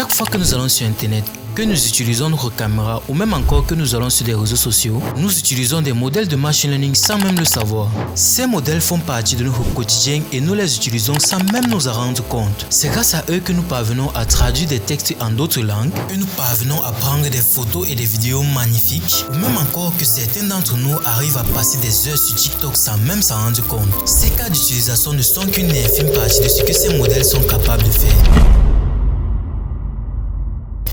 Chaque fois que nous allons sur Internet, que nous utilisons notre caméra ou même encore que nous allons sur des réseaux sociaux, nous utilisons des modèles de machine learning sans même le savoir. Ces modèles font partie de notre quotidien et nous les utilisons sans même nous en rendre compte. C'est grâce à eux que nous parvenons à traduire des textes en d'autres langues, que nous parvenons à prendre des photos et des vidéos magnifiques, ou même encore que certains d'entre nous arrivent à passer des heures sur TikTok sans même s'en rendre compte. Ces cas d'utilisation ne sont qu'une infime partie de ce que ces modèles sont capables de faire.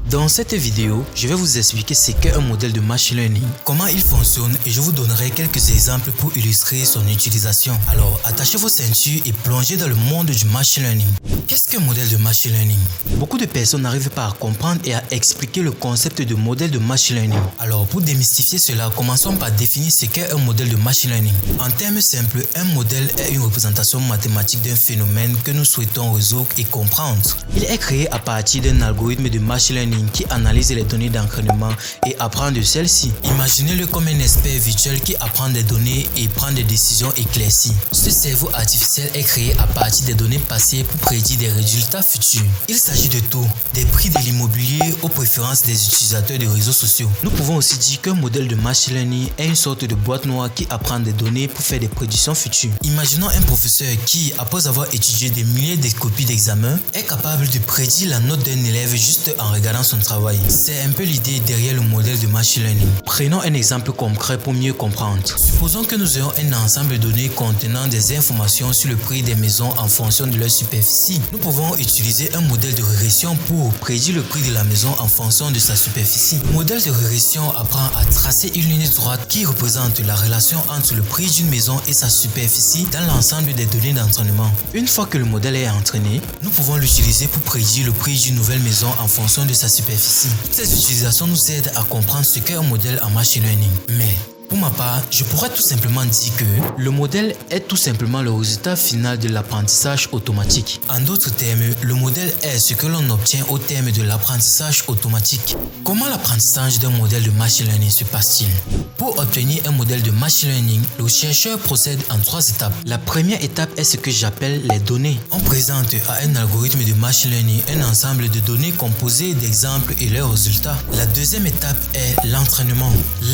Dans cette vidéo, je vais vous expliquer ce qu'est un modèle de machine learning, comment il fonctionne et je vous donnerai quelques exemples pour illustrer son utilisation. Alors, attachez vos ceintures et plongez dans le monde du machine learning. Qu'est-ce qu'un modèle de machine learning? Beaucoup de personnes n'arrivent pas à comprendre et à expliquer le concept de modèle de machine learning. Alors, pour démystifier cela, commençons par définir ce qu'est un modèle de machine learning. En termes simples, un modèle est une représentation mathématique d'un phénomène que nous souhaitons résoudre et comprendre. Il est créé à partir d'un algorithme de machine learning qui analyse les données d'entraînement et apprend de celles-ci. Imaginez-le comme un expert virtuel qui apprend des données et prend des décisions éclaircies. Ce cerveau artificiel est créé à partir des données passées pour prédire des résultats futurs. Il s'agit de tout, des prix de l'immobilier aux préférences des utilisateurs de réseaux sociaux. Nous pouvons aussi dire qu'un modèle de machine learning est une sorte de boîte noire qui apprend des données pour faire des prédictions futures. Imaginons un professeur qui, après avoir étudié des milliers de copies d'examens, est capable de prédire la note d'un élève juste en regardant son travail. C'est un peu l'idée derrière le modèle de machine learning. Prenons un exemple concret pour mieux comprendre. Supposons que nous ayons un ensemble de données contenant des informations sur le prix des maisons en fonction de leur superficie. Nous pouvons utiliser un modèle de régression pour prédire le prix de la maison en fonction de sa superficie. Le modèle de régression apprend à tracer une ligne droite qui représente la relation entre le prix d'une maison et sa superficie dans l'ensemble des données d'entraînement. Une fois que le modèle est entraîné, nous pouvons l'utiliser pour prédire le prix d'une nouvelle maison en fonction de sa superficie. Ces utilisations nous aident à comprendre ce qu'est un modèle en machine learning. Mais pour ma part, je pourrais tout simplement dire que le modèle est tout simplement le résultat final de l'apprentissage automatique. En d'autres termes, le modèle est ce que l'on obtient au terme de l'apprentissage automatique. Comment l'apprentissage d'un modèle de machine learning se passe-t-il? Pour obtenir un modèle de machine learning, le chercheur procède en 3 étapes. La première étape est ce que j'appelle les données. On présente à un algorithme de machine learning un ensemble de données composées d'exemples et leurs résultats. La deuxième étape est l'entraînement.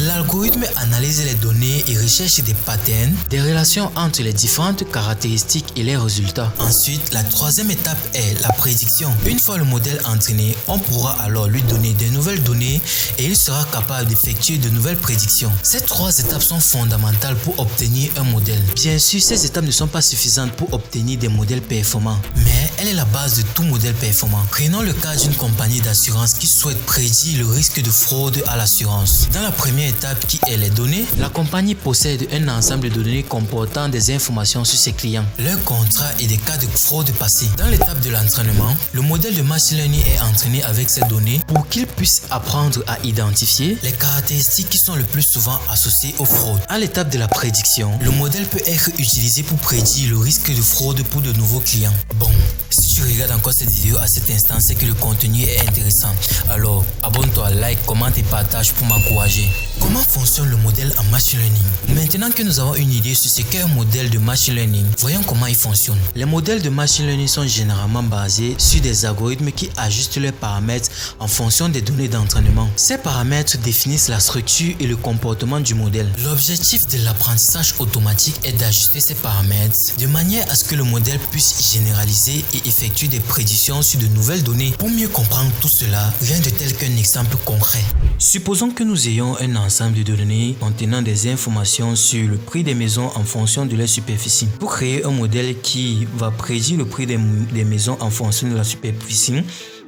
L'algorithme analyse les données et recherche des patterns, des relations entre les différentes caractéristiques et les résultats. Ensuite, la troisième étape est la prédiction. Une fois le modèle entraîné, on pourra alors lui donner de nouvelles données et il sera capable d'effectuer de nouvelles prédictions. Ces 3 étapes sont fondamentales pour obtenir un modèle. Bien sûr, ces étapes ne sont pas suffisantes pour obtenir des modèles performants, mais elle est la base de tout modèle performant. Prenons le cas d'une compagnie d'assurance qui souhaite prédire le risque de fraude à l'assurance. Dans la première étape qui est les données, la compagnie possède un ensemble de données comportant des informations sur ses clients, leurs contrats et des cas de fraude passés. Dans l'étape de l'entraînement, le modèle de machine learning est entraîné avec ces données pour qu'il puisse apprendre à identifier les caractéristiques qui sont le plus souvent associées aux fraudes. À l'étape de la prédiction, le modèle peut être utilisé pour prédire le risque de fraude pour de nouveaux clients. Bon, si tu regardes encore cette vidéo à cet instant, c'est que le contenu est intéressant. Alors, abonne-toi, like, commente et partage pour m'encourager. Comment fonctionne le modèle en machine learning? Maintenant que nous avons une idée sur ce qu'est un modèle de machine learning, voyons comment il fonctionne. Les modèles de machine learning sont généralement basés sur des algorithmes qui ajustent leurs paramètres en fonction des données d'entraînement. Ces paramètres définissent la structure et le comportement du modèle. L'objectif de l'apprentissage automatique est d'ajuster ces paramètres de manière à ce que le modèle puisse généraliser et effectuer des prédictions sur de nouvelles données. Pour mieux comprendre tout cela, rien de tel qu'un exemple concret. Supposons que nous ayons un ensemble de données contenant des informations sur le prix des maisons en fonction de leur superficie. Pour créer un modèle qui va prédire le prix des maisons en fonction de la superficie,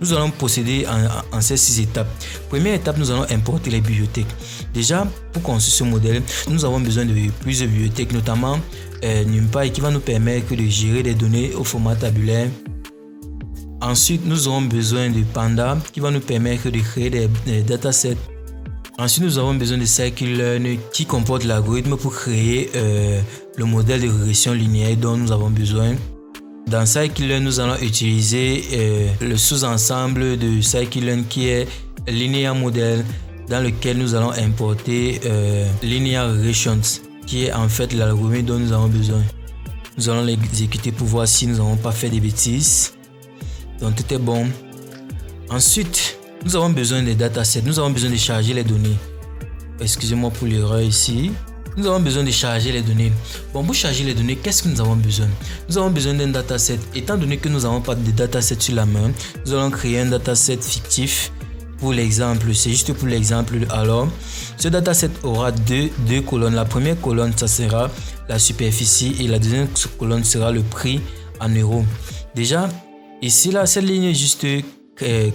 nous allons procéder en ces 6 étapes. Première étape, nous allons importer les bibliothèques. Déjà, pour construire ce modèle, nous avons besoin de plusieurs bibliothèques, notamment NumPy qui va nous permettre de gérer des données au format tabulaire. Ensuite, nous aurons besoin de Panda qui va nous permettre de créer des datasets. Ensuite, nous avons besoin de Scikit-learn qui comporte l'algorithme pour créer le modèle de régression linéaire dont nous avons besoin. Dans Scikit-learn, nous allons utiliser le sous-ensemble de Scikit-learn qui est Linear Model, dans lequel nous allons importer Linear Regressions, qui est en fait l'algorithme dont nous avons besoin. Nous allons l'exécuter pour voir si nous n'avons pas fait des bêtises. Donc tout est bon. Ensuite, nous avons besoin des datasets. Nous avons besoin de charger les données. Excusez-moi pour l'erreur ici. Nous avons besoin de charger les données. Bon, pour charger les données, qu'est-ce que nous avons besoin? Nous avons besoin d'un dataset. Étant donné que nous n'avons pas de dataset sur la main, nous allons créer un dataset fictif pour l'exemple. C'est juste pour l'exemple. Alors, ce dataset aura deux colonnes. La première colonne, ça sera la superficie et la deuxième colonne sera le prix en euros. Déjà, ici, là, cette ligne juste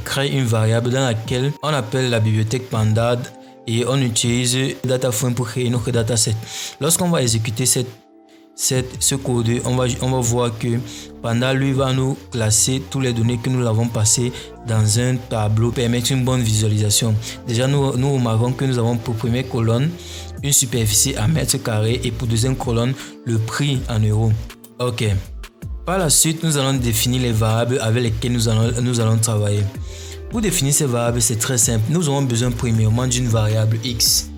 crée une variable dans laquelle on appelle la bibliothèque Panda et on utilise DataFrame pour créer notre dataset. Lorsqu'on va exécuter ce code, on va voir que Panda lui va nous classer toutes les données que nous l'avons passées dans un tableau, permettre une bonne visualisation. Déjà, nous remarquons que nous avons pour première colonne une superficie à mètres carrés et pour deuxième colonne le prix en euros. Ok. Par la suite, nous allons définir les variables avec lesquelles nous allons travailler. Pour définir ces variables, c'est très simple. Nous aurons besoin premièrement d'une variable x.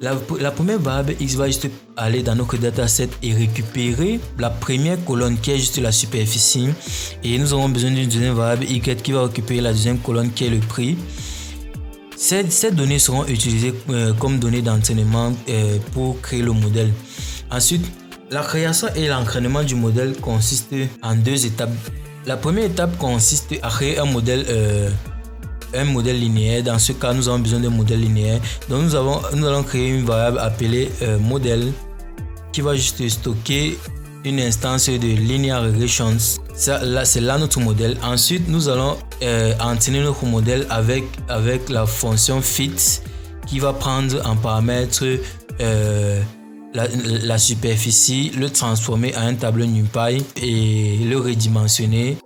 La première variable x va juste aller dans notre dataset et récupérer la première colonne qui est juste la superficie. Et nous aurons besoin d'une deuxième variable y qui va récupérer la deuxième colonne qui est le prix. Ces données seront utilisées comme données d'entraînement pour créer le modèle. Ensuite, la création et l'entraînement du modèle consiste en deux étapes. La première étape consiste à créer un modèle linéaire. Dans ce cas, nous avons besoin d'un modèle linéaire. Donc, nous allons créer une variable appelée modèle qui va juste stocker une instance de linear regressions. C'est là notre modèle. Ensuite, nous allons entraîner notre modèle avec la fonction fit qui va prendre en paramètre la superficie, le transformer en un tableau NumPy et le redimensionner.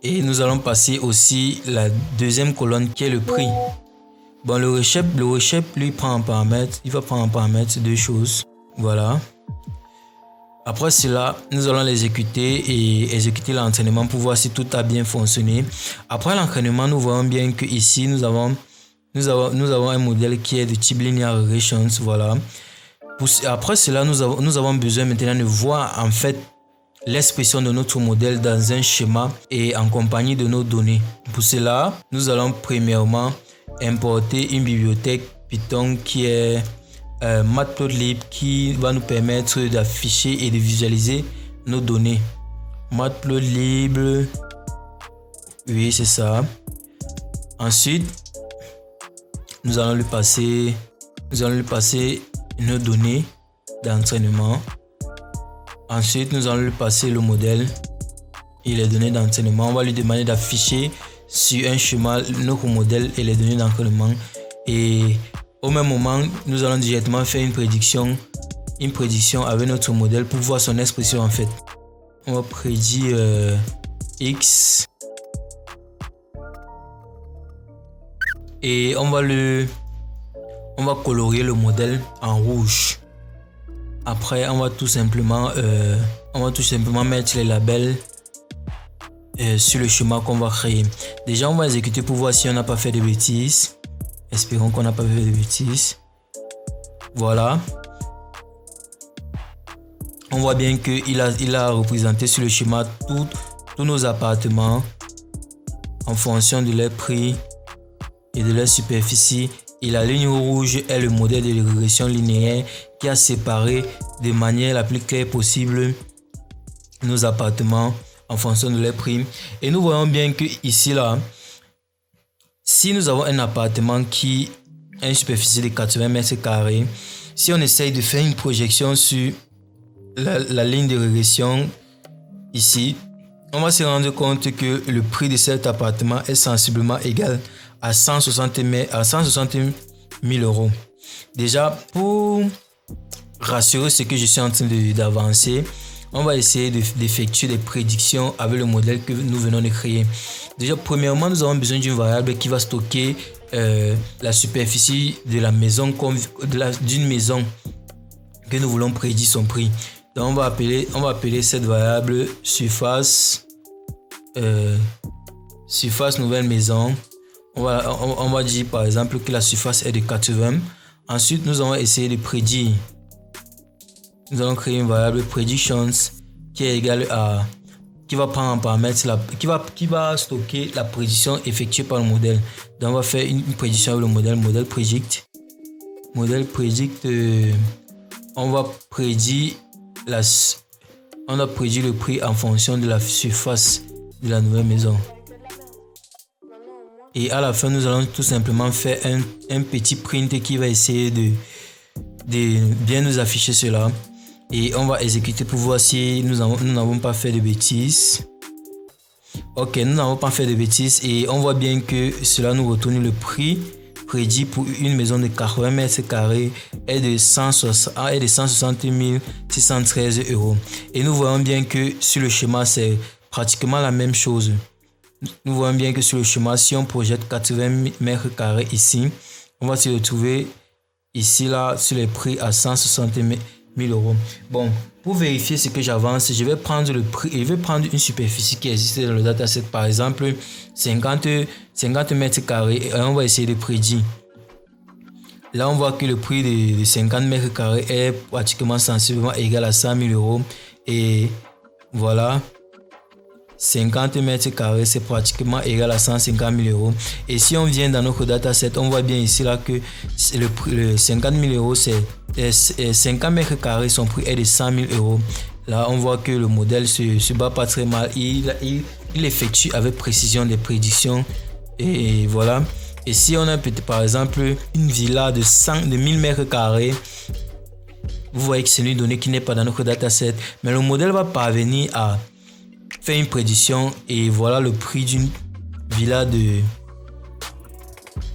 Et nous allons passer aussi la deuxième colonne qui est le prix. Bon, le reshape lui prend en paramètre, il va prendre en paramètre deux choses. Voilà. Après cela, nous allons l'exécuter et exécuter l'entraînement pour voir si tout a bien fonctionné. Après l'entraînement, nous voyons bien que ici nous avons un modèle qui est de type linear regressions. Voilà. Après cela, nous avons besoin maintenant de voir en fait l'expression de notre modèle dans un schéma et en compagnie de nos données. Pour cela, nous allons premièrement importer une bibliothèque Python qui est Matplotlib qui va nous permettre d'afficher et de visualiser nos données. Matplotlib, oui c'est ça. Ensuite, nous allons lui passer nos données d'entraînement. Ensuite, nous allons lui passer le modèle et les données d'entraînement. On va lui demander d'afficher sur un schéma notre modèle et les données d'entraînement. Et au même moment, nous allons directement faire une prédiction avec notre modèle pour voir son expression en fait. On va prédire X et on va colorer le modèle en rouge. Après, on va tout simplement mettre les labels sur le schéma qu'on va créer. Déjà, on va exécuter pour voir si on n'a pas fait de bêtises. Espérons qu'on n'a pas fait de bêtises. Voilà. On voit bien qu'il a représenté sur le schéma tous nos appartements en fonction de leur prix et de leur superficie. Et la ligne rouge est le modèle de régression linéaire qui a séparé de manière la plus claire possible nos appartements en fonction de leur prix. Et nous voyons bien que ici là, si nous avons un appartement qui a une superficie de 80 mètres carrés, si on essaye de faire une projection sur la ligne de régression ici, on va se rendre compte que le prix de cet appartement est sensiblement égal à 160 000 euros. Déjà, pour rassurer ce que je suis en train d'avancer, on va essayer d'effectuer des prédictions avec le modèle que nous venons de créer. Déjà, premièrement, nous avons besoin d'une variable qui va stocker la superficie de la maison, d'une maison que nous voulons prédire son prix. Donc, on va appeler cette variable surface nouvelle maison. On va dire par exemple que la surface est de 80. Ensuite, nous allons essayer de prédire. Nous allons créer une variable predictions qui est égale à qui va prendre en paramètre qui va stocker la prédiction effectuée par le modèle. Donc on va faire une prédiction avec le modèle predict. On va prédire le prix en fonction de la surface de la nouvelle maison. Et à la fin, nous allons tout simplement faire un petit print qui va essayer de bien nous afficher cela. Et on va exécuter pour voir si nous n'avons pas fait de bêtises. Ok, nous n'avons pas fait de bêtises et on voit bien que cela nous retourne le prix prédit pour une maison de 80 mètres carrés est de 160 613 €. Et nous voyons bien que sur le schéma, c'est pratiquement la même chose. Nous voyons bien que sur le schéma, si on projette 80 mètres carrés ici, on va se retrouver ici là sur les prix à 160 000 €. Bon, pour vérifier ce que j'avance, je vais prendre le prix et je vais prendre une superficie qui existe dans le dataset, par exemple 50 mètres carrés, et on va essayer de prédire. Là, on voit que le prix de 50 mètres carrés est pratiquement sensiblement égal à 100 000 €. Et voilà, 50 mètres carrés, c'est pratiquement égal à 150 000 €. Et si on vient dans notre dataset, on voit bien ici là que le 50 000 €, c'est 50 mètres carrés, son prix est de 100 000 €. Là, on voit que le modèle se bat pas très mal. Il effectue avec précision des prédictions. Et voilà. Et si on a par exemple une villa de 1000 mètres carrés, vous voyez que c'est une donnée qui n'est pas dans notre dataset. Mais le modèle va parvenir à faire une prédiction et voilà le prix d'une villa de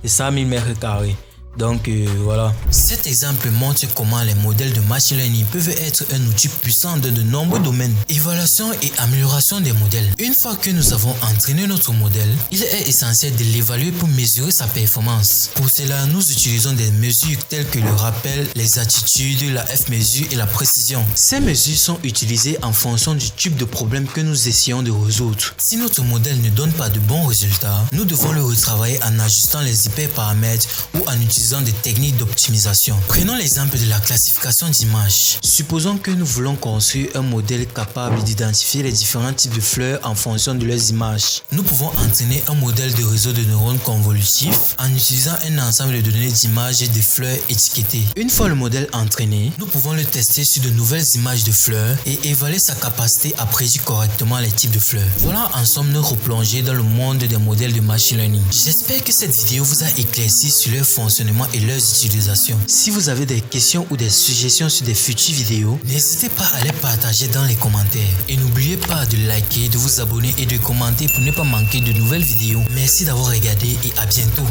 100 000 mètres carrés. Donc voilà. Cet exemple montre comment les modèles de machine learning peuvent être un outil puissant dans de nombreux domaines. Évaluation et amélioration des modèles. Une fois que nous avons entraîné notre modèle, il est essentiel de l'évaluer pour mesurer sa performance. Pour cela, nous utilisons des mesures telles que le rappel, l'exactitude, la F-mesure et la précision. Ces mesures sont utilisées en fonction du type de problème que nous essayons de résoudre. Si notre modèle ne donne pas de bons résultats, nous devons le retravailler en ajustant les hyperparamètres ou en utilisant des techniques d'optimisation. Prenons l'exemple de la classification d'images. Supposons que nous voulons construire un modèle capable d'identifier les différents types de fleurs en fonction de leurs images. Nous pouvons entraîner un modèle de réseau de neurones convolutifs en utilisant un ensemble de données d'images et de fleurs étiquetées. Une fois le modèle entraîné, nous pouvons le tester sur de nouvelles images de fleurs et évaluer sa capacité à prédire correctement les types de fleurs. Voilà en somme notre plongée dans le monde des modèles de machine learning. J'espère que cette vidéo vous a éclairci sur leur fonctionnement et leurs utilisations. Si vous avez des questions ou des suggestions sur des futures vidéos, n'hésitez pas à les partager dans les commentaires. Et n'oubliez pas de liker, de vous abonner et de commenter pour ne pas manquer de nouvelles vidéos. Merci d'avoir regardé et à bientôt.